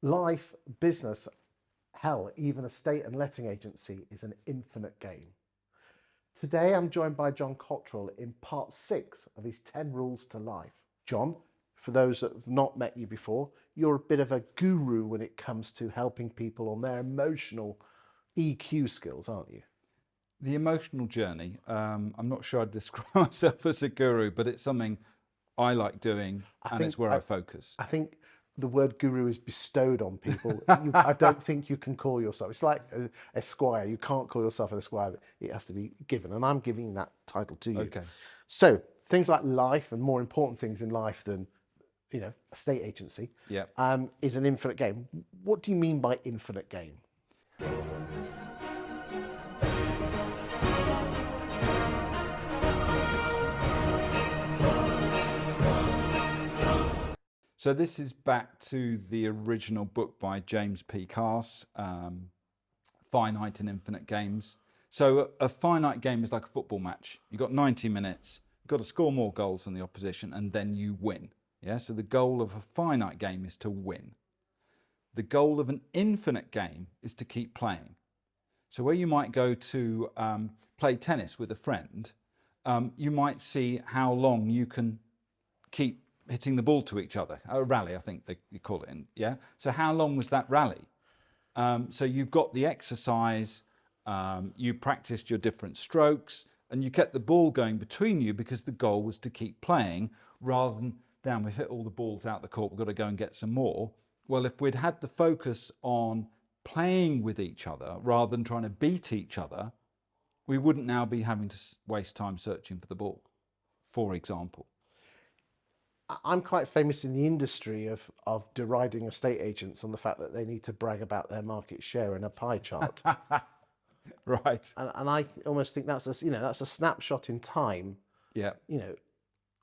Life, business, hell, even a state and letting agency is an infinite game. Today I'm joined by John Cottrell in part 6 of his 10 rules to life. John, for those that have not met you before, you're a bit of a guru when it comes to helping people on their emotional EQ skills, aren't you? The emotional journey, I'm not sure I'd describe myself as a guru, but it's something I like doing, I and think it's where I focus. I think the word guru is bestowed on people. I don't think you can call yourself. It's like a squire. You can't call yourself an esquire. It has to be given, and I'm giving that title to you. Okay. So things like life and more important things in life than a state agency, Yeah. is an infinite game. What do you mean by infinite game? So this is back to the original book by James P. Cass, Finite and Infinite Games. So a finite game is like a football match. You've got 90 minutes, you've got to score more goals than the opposition, and then you win. Yeah. So the goal of a finite game is to win. The goal of an infinite game is to keep playing. So where you might go to play tennis with a friend, you might see how long you can keep hitting the ball to each other. A rally, I think you call it. Yeah. So how long was that rally? So you've got the exercise, you practiced your different strokes, and you kept the ball going between you because the goal was to keep playing rather than, damn, we've hit all the balls out the court, we've got to go and get some more. Well, if we'd had the focus on playing with each other rather than trying to beat each other, we wouldn't now be having to waste time searching for the ball, for example. I'm quite famous in the industry of deriding estate agents on the fact that they need to brag about their market share in a pie chart. Right. And I almost think that's a snapshot in time. Yeah.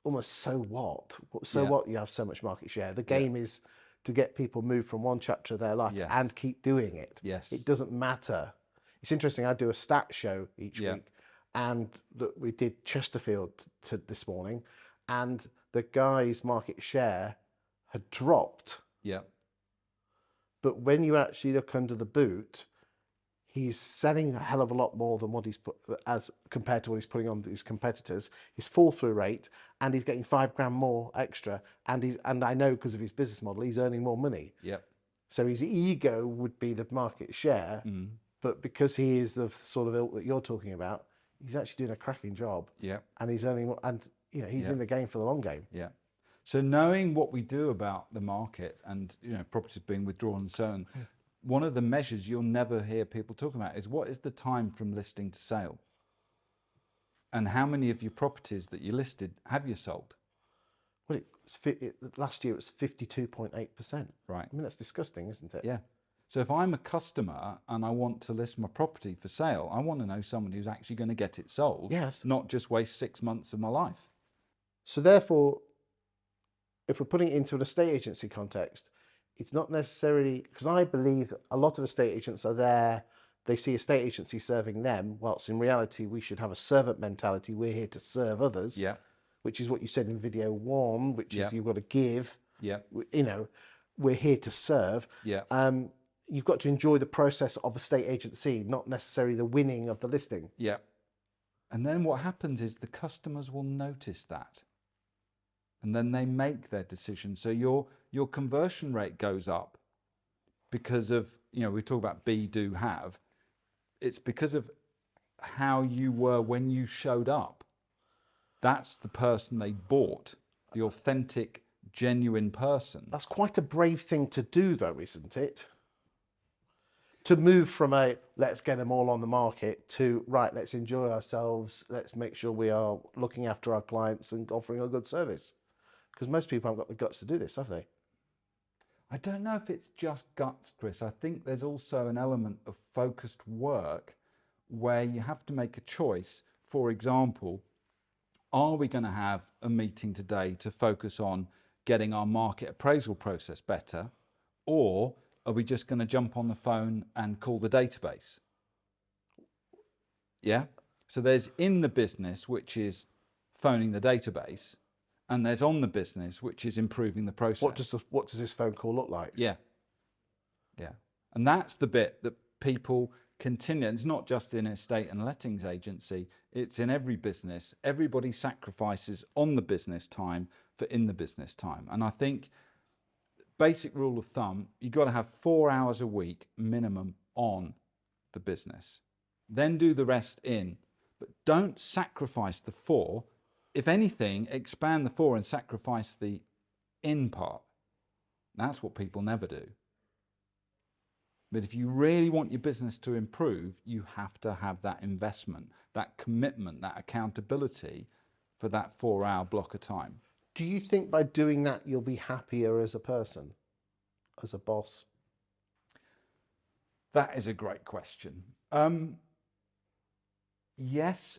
Almost so what? So Yeah. what you have so much market share? The Yeah. game is to get people moved from one chapter of their life Yes. and keep doing it. Yes. It doesn't matter. It's interesting. I do a stat show each week, and we did Chesterfield this morning, and the guy's market share had dropped. Yeah. But when you actually look under the boot, he's selling a hell of a lot more than what he's put as compared to what he's putting on his competitors. His fall through rate, and he's getting £5 more extra, and I know because of his business model, he's earning more money. Yep. So his ego would be the market share, but because he is the sort of ilk that you're talking about, he's actually doing a cracking job. Yeah. And he's earning, and he's in the game for the long game. Yeah. So knowing what we do about the market and properties being withdrawn and so on, one of the measures you'll never hear people talking about is what is the time from listing to sale, and how many of your properties that you listed have you sold? Well, last year it was 52.8%. Right. I mean, that's disgusting, isn't it? Yeah. So if I'm a customer and I want to list my property for sale, I want to know someone who's actually going to get it sold. Yes. Not just waste 6 months of my life. So therefore, if we're putting it into an estate agency context, it's not necessarily, because I believe a lot of estate agents are there, they see estate agency serving them, whilst in reality we should have a servant mentality. We're here to serve others. Yeah. Which is what you said in video 1, which is you've got to give. Yeah. We're here to serve. Yeah. You've got to enjoy the process of estate agency, not necessarily the winning of the listing. Yeah. And then what happens is the customers will notice that, and then they make their decision. So your conversion rate goes up because of, we talk about be, do, have. It's because of how you were when you showed up. That's the person they bought, the authentic, genuine person. That's quite a brave thing to do, though, isn't it? To move from let's get them all on the market to, right, let's enjoy ourselves, let's make sure we are looking after our clients and offering a good service. Because most people haven't got the guts to do this, have they? I don't know if it's just guts, Chris. I think there's also an element of focused work where you have to make a choice. For example, are we going to have a meeting today to focus on getting our market appraisal process better, or are we just going to jump on the phone and call the database? Yeah. So there's in the business, which is phoning the database, and there's on the business, which is improving the process. What does this phone call look like? Yeah. Yeah. And that's the bit that people continue. It's not just in estate and lettings agency, it's in every business. Everybody sacrifices on the business time for in the business time. And I think basic rule of thumb, you've got to have 4 hours a week minimum on the business. Then do the rest in. But don't sacrifice the 4. If anything, expand the 4 and sacrifice the in part. That's what people never do. But if you really want your business to improve, you have to have that investment, that commitment, that accountability for that 4-hour block of time. Do you think by doing that you'll be happier as a person, as a boss? That is a great question. Yes,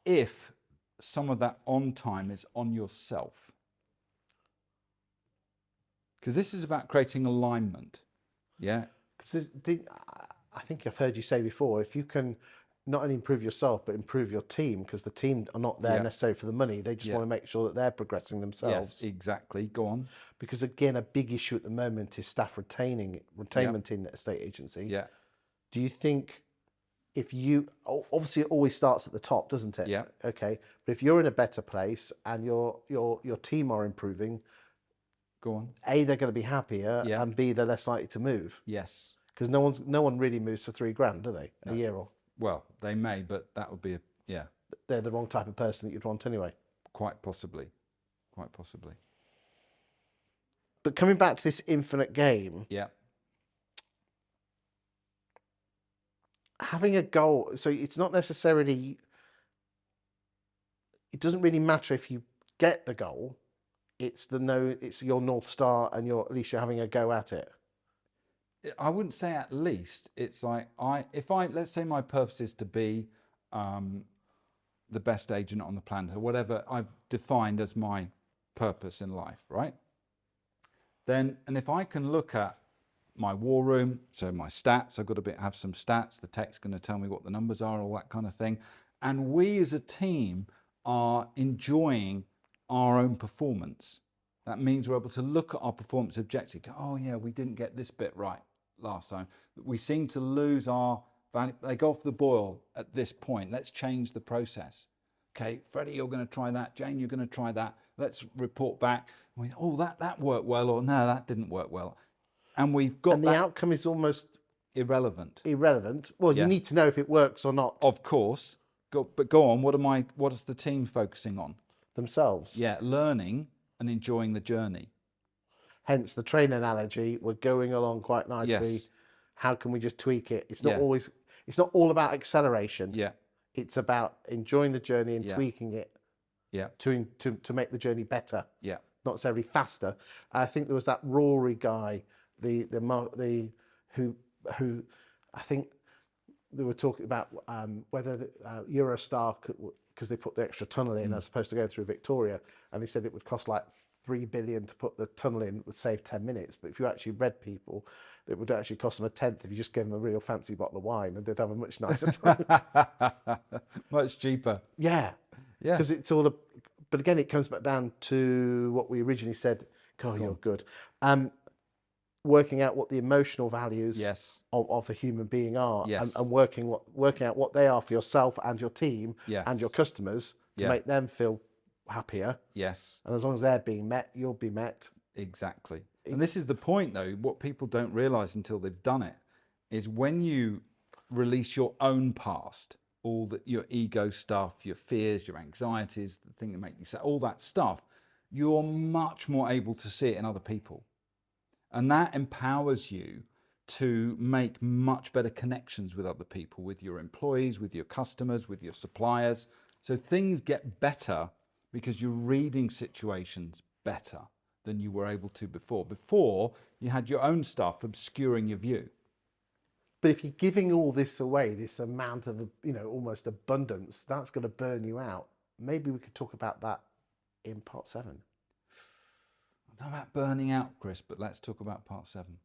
if some of that on time is on yourself. Because this is about creating alignment. Yeah. Because I think I've heard you say before, if you can not only improve yourself, but improve your team, because the team are not there necessarily for the money. They just want to make sure that they're progressing themselves. Yes, exactly. Go on. Because again, a big issue at the moment is staff retainment in estate agency. Yeah. Do you think if you, obviously it always starts at the top, doesn't it? Yeah. Okay. But if you're in a better place and your team are improving, go on. A, they're going to be happier, and B, they're less likely to move. Yes. Because no one really moves for $3,000, do they? A year or? Well, they may, but that would be They're the wrong type of person that you'd want anyway. Quite possibly. Quite possibly. But coming back to this infinite game. Yeah. Having a goal, so it's not necessarily, it doesn't really matter if you get the goal. It's your North Star, and at least you're having a go at it. I wouldn't say at least. It's like let's say my purpose is to be the best agent on the planet, or whatever I've defined as my purpose in life, right? And if I can look at my war room, so my stats, I've got to have some stats. The tech's going to tell me what the numbers are, all that kind of thing. And we as a team are enjoying our own performance. That means we're able to look at our performance objective. Go, oh yeah, we didn't get this bit right last time. We seem to lose our value. They go off the boil at this point. Let's change the process. Okay, Freddie, you're going to try that. Jane, you're going to try that. Let's report back. Oh, that worked well, or no, that didn't work well. And we've got and the outcome is almost irrelevant. Well, you need to know if it works or not. Of course. But go on. What is the team focusing on? Themselves. Yeah, learning and enjoying the journey. Hence the train analogy. We're going along quite nicely. Yes. How can we just tweak it? It's not always. It's not all about acceleration. Yeah. It's about enjoying the journey and tweaking it. Yeah. To make the journey better. Yeah. Not necessarily faster. I think there was that Rory guy, who I think they were talking about whether Eurostar because they put the extra tunnel in as opposed to go through Victoria, and they said it would cost like $3 billion to put the tunnel in, would save 10 minutes. But if you actually read people, it would actually cost them a tenth if you just gave them a real fancy bottle of wine, and they'd have a much nicer time. Much cheaper. Yeah. Yeah. Because it's all but again, it comes back down to what we originally said. God, you're good. Working out what the emotional values of a human being are, and working out what they are for yourself and your team and your customers to make them feel happier. Yes. And as long as they're being met, you'll be met. Exactly. And this is the point, though. What people don't realize until they've done it is when you release your own past, your ego stuff, your fears, your anxieties, the thing that make you sad, all that stuff, you're much more able to see it in other people. And that empowers you to make much better connections with other people, with your employees, with your customers, with your suppliers. So things get better because you're reading situations better than you were able to before. Before, you had your own stuff obscuring your view. But if you're giving all this away, this amount of, almost abundance, that's going to burn you out. Maybe we could talk about that in part 7. I don't know about burning out, Chris, but let's talk about part 7.